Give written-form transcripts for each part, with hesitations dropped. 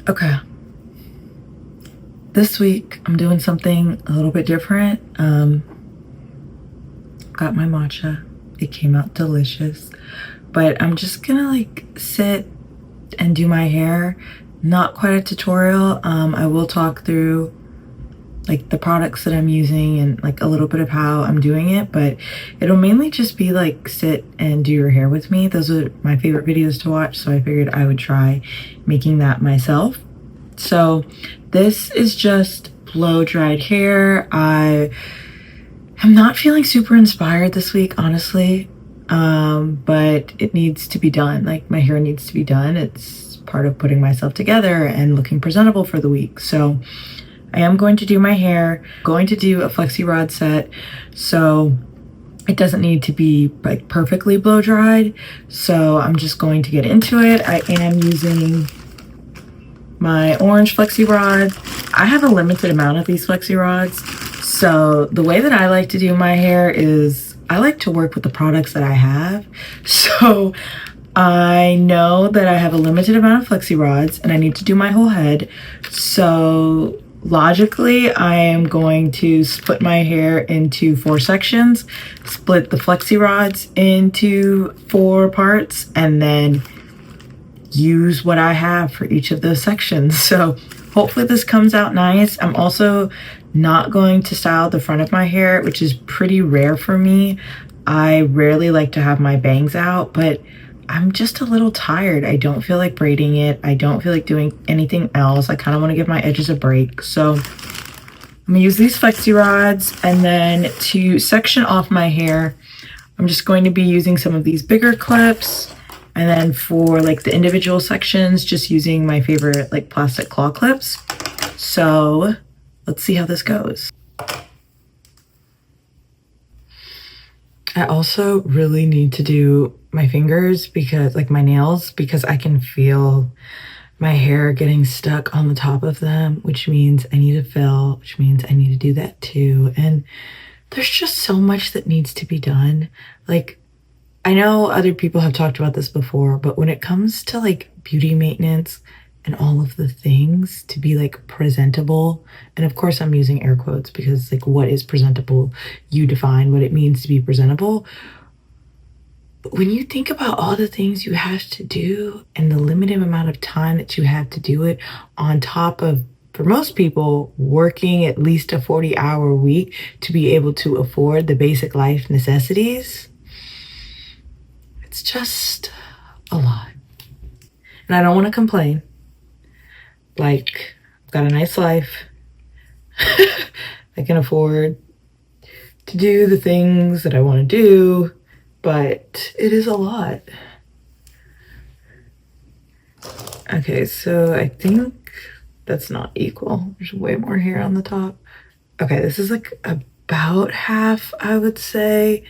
Okay, this week I'm doing something a little bit different. Got my matcha. It came out delicious, but I'm just gonna like sit and do my hair. Not quite a tutorial. I will talk through like the products that I'm using and like a little bit of how I'm doing it, but it'll mainly just be like sit and do your hair with me. Those are my favorite videos to watch, so I figured I would try making that myself. So this is just blow dried hair. I am not feeling super inspired this week, honestly, but it needs to be done. Like my hair needs to be done. It's part of putting myself together and looking presentable for the week. So I am going to do my hair, going to do a flexi rod set, so it doesn't need to be like perfectly blow dried. So I'm just going to get into it. I am using my orange flexi rod. I have a limited amount of these flexi rods. So the way that I like to do my hair is I like to work with the products that I have. So I know that I have a limited amount of flexi rods and I need to do my whole head. So logically, I am going to split my hair into 4 sections, split the flexi rods into 4 parts, and then use what I have for each of those sections. So hopefully this comes out nice. I'm also not going to style the front of my hair, which is pretty rare for me. I rarely like to have my bangs out, but I'm just a little tired. I don't feel like braiding it. I don't feel like doing anything else. I kind of want to give my edges a break. So I'm gonna use these flexi rods, and then to section off my hair, I'm just going to be using some of these bigger clips. And then for like the individual sections, just using my favorite like plastic claw clips. So let's see how this goes. I also really need to do my fingers, because like my nails, because I can feel my hair getting stuck on the top of them, which means I need to fill, which means I need to do that too. And there's just so much that needs to be done. Like, I know other people have talked about this before, but when it comes to like beauty maintenance and all of the things to be like presentable, and of course I'm using air quotes because like what is presentable, you define what it means to be presentable. But when you think about all the things you have to do and the limited amount of time that you have to do it, on top of, for most people, working at least a 40-hour week to be able to afford the basic life necessities, it's just a lot. And I don't want to complain. Like, I've got a nice life. I can afford to do the things that I want to do, but it is a lot. Okay, so I think that's not equal. There's way more hair on the top. Okay, this is like about half, I would say.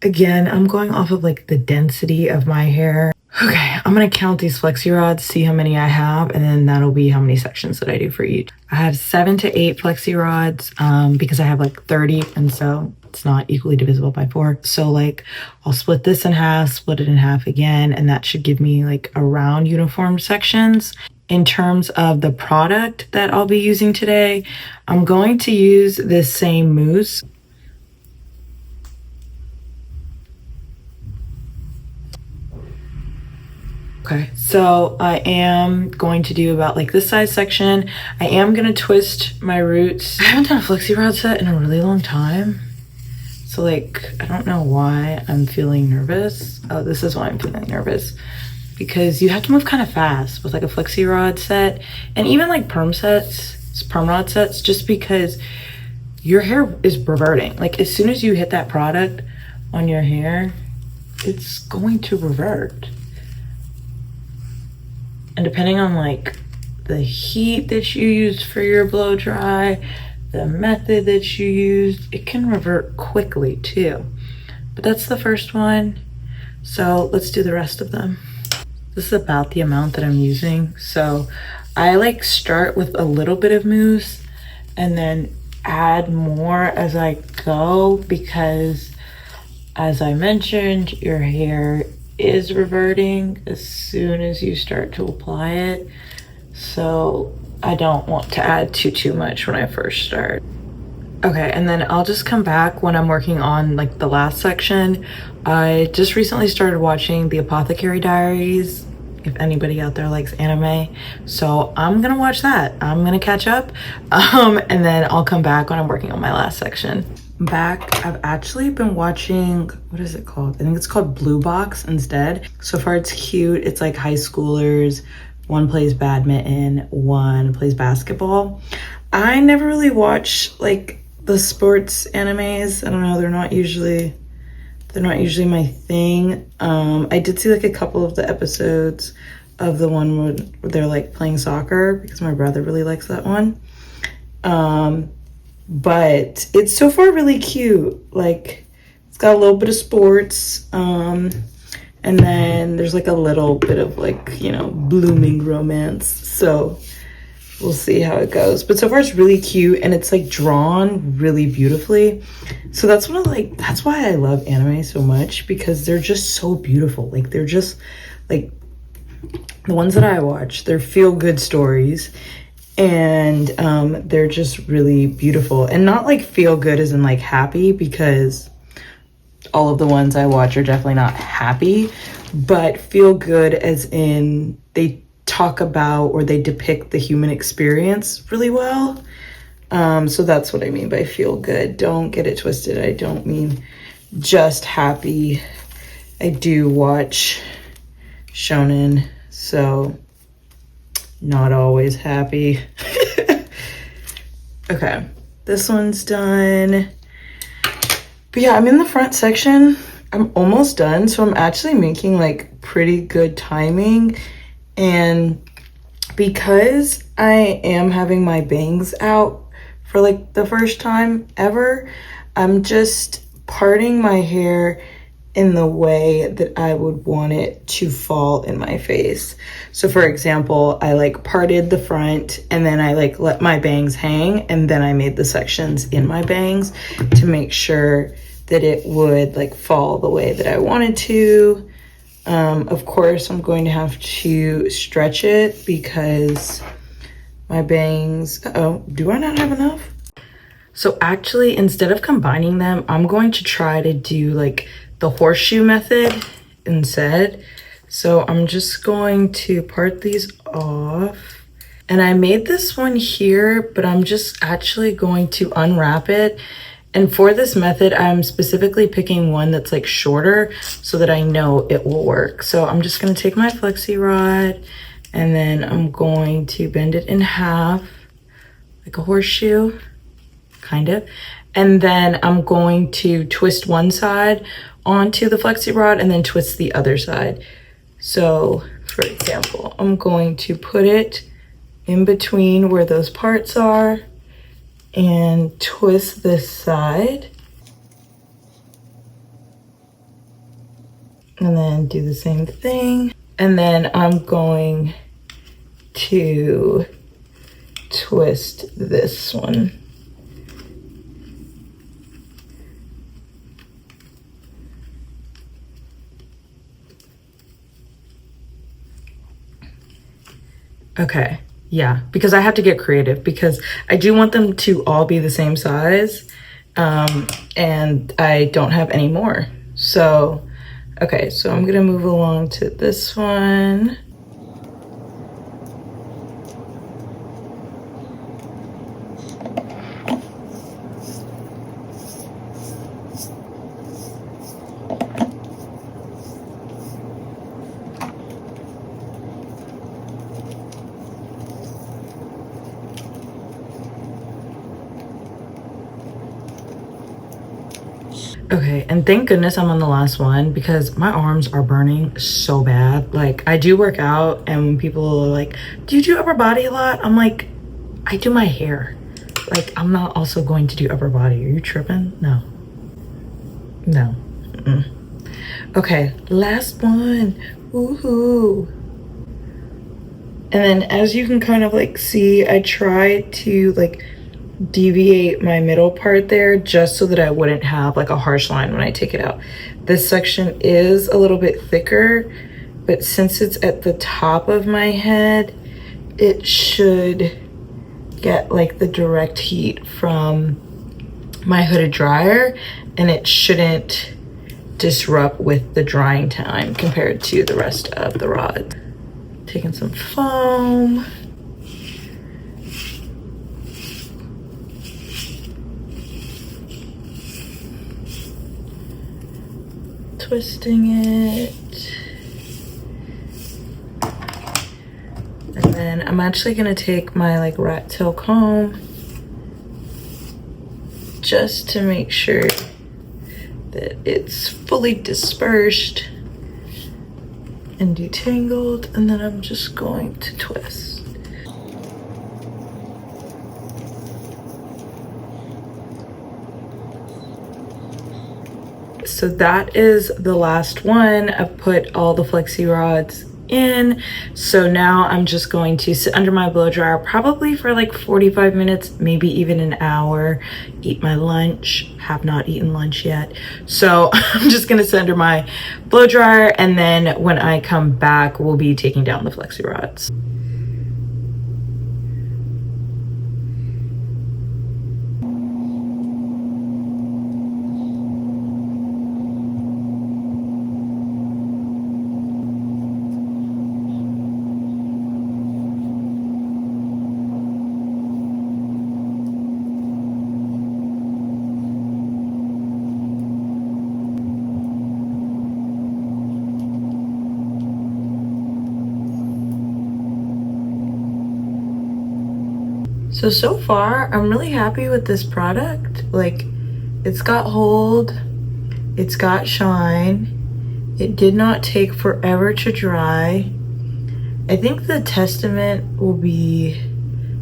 Again, I'm going off of like the density of my hair. Okay, I'm gonna count these flexi rods, see how many I have, and then that'll be how many sections that I do for each. I have 7 to 8 flexi rods because I have like 30, and so it's not equally divisible by 4. So like I'll split this in half, split it in half again, and that should give me like around uniform sections. In terms of the product that I'll be using today, I'm going to use this same mousse. Okay, so I am going to do about like this size section. I am gonna twist my roots. I haven't done a flexi rod set in a really long time. So like, I don't know why I'm feeling nervous. Oh, this is why I'm feeling nervous. Because you have to move kind of fast with like a flexi rod set, and even like perm rod sets, just because your hair is reverting. Like as soon as you hit that product on your hair, it's going to revert. And depending on like the heat that you used for your blow dry, the method that you used, it can revert quickly too. But that's the first one. So let's do the rest of them. This is about the amount that I'm using. So I like start with a little bit of mousse and then add more as I go, because as I mentioned, your hair is reverting as soon as you start to apply it. so I don't want to add too much when I first start. Okay, and then I'll just come back when I'm working on like the last section. I just recently started watching The Apothecary Diaries, if anybody out there likes anime. So I'm gonna watch that. I'm gonna catch up. And then I'll come back when I'm working on my last section. Back, I've actually been watching, what is it called? I think it's called Blue Box instead. So far it's cute. It's like high schoolers. One plays badminton, one plays basketball. I never really watch like the sports animes. I don't know, they're not usually my thing. I did see like a couple of the episodes of the one where they're like playing soccer because my brother really likes that one. But it's so far really cute. Like it's got a little bit of sports. And then there's like a little bit of like, you know, blooming romance. So we'll see how it goes. But so far it's really cute and it's like drawn really beautifully. So that's why I love anime so much, because they're just so beautiful. Like they're just like the ones that I watch, they're feel good stories, and they're just really beautiful. And not like feel good as in like happy, because all of the ones I watch are definitely not happy, but feel good as in they talk about or they depict the human experience really well. So that's what I mean by feel good. Don't get it twisted. I don't mean just happy. I do watch shonen, so not always happy. Okay, this one's done. But yeah, I'm in the front section. I'm almost done, so I'm actually making like pretty good timing. And because I am having my bangs out for like the first time ever, I'm just parting my hair in the way that I would want it to fall in my face. So for example, I like parted the front and then I like let my bangs hang, and then I made the sections in my bangs to make sure that it would like fall the way that I wanted to. Of course, I'm going to have to stretch it because my bangs, do I not have enough? So actually, instead of combining them, I'm going to try to do like the horseshoe method instead. So I'm just going to part these off. And I made this one here, but I'm just actually going to unwrap it. And for this method, I'm specifically picking one that's like shorter so that I know it will work. So I'm just gonna take my flexi rod and then I'm going to bend it in half, like a horseshoe, kind of. And then I'm going to twist one side onto the flexi rod and then twist the other side. So for example, I'm going to put it in between where those parts are and twist this side, and then do the same thing. And then I'm going to twist this one. Okay. Yeah, because I have to get creative because I do want them to all be the same size, and I don't have any more. So, okay, so I'm gonna move along to this one. Okay, and thank goodness I'm on the last one because my arms are burning so bad. Like, I do work out, and when people are like, do you do upper body a lot? I'm like, I do my hair. Like, I'm not also going to do upper body. Are you tripping? No. No. Okay, last one. Woohoo. And then as you can kind of like see, I try to like deviate my middle part there just so that I wouldn't have like a harsh line when I take it out. This section is a little bit thicker, but since it's at the top of my head, it should get like the direct heat from my hooded dryer, and it shouldn't disrupt with the drying time compared to the rest of the rod. Taking some foam. Twisting it. And then I'm actually gonna take my like rat tail comb just to make sure that it's fully dispersed and detangled, and then I'm just going to twist. So that is the last one. I've put all the flexi rods in. So now I'm just going to sit under my blow dryer probably for like 45 minutes, maybe even an hour, eat my lunch. Have not eaten lunch yet. So I'm just gonna sit under my blow dryer, and then when I come back, we'll be taking down the flexi rods. So far, I'm really happy with this product. Like, it's got hold, it's got shine, it did not take forever to dry. I think the testament will be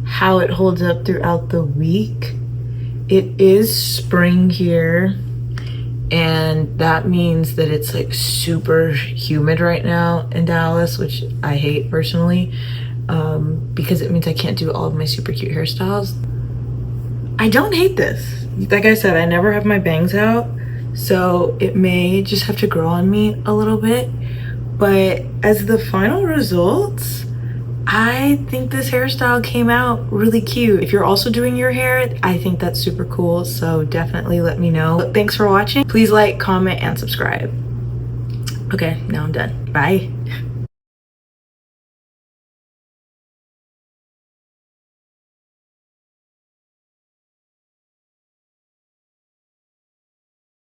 how it holds up throughout the week. It is spring here, and that means that it's like super humid right now in Dallas, which I hate personally. Because it means I can't do all of my super cute hairstyles. I don't hate this. Like I said, I never have my bangs out, so it may just have to grow on me a little bit. But as the final results, I think this hairstyle came out really cute. If you're also doing your hair, I think that's super cool, so definitely let me know. Thanks for watching. Please like, comment, and subscribe. Okay, now I'm done. Bye.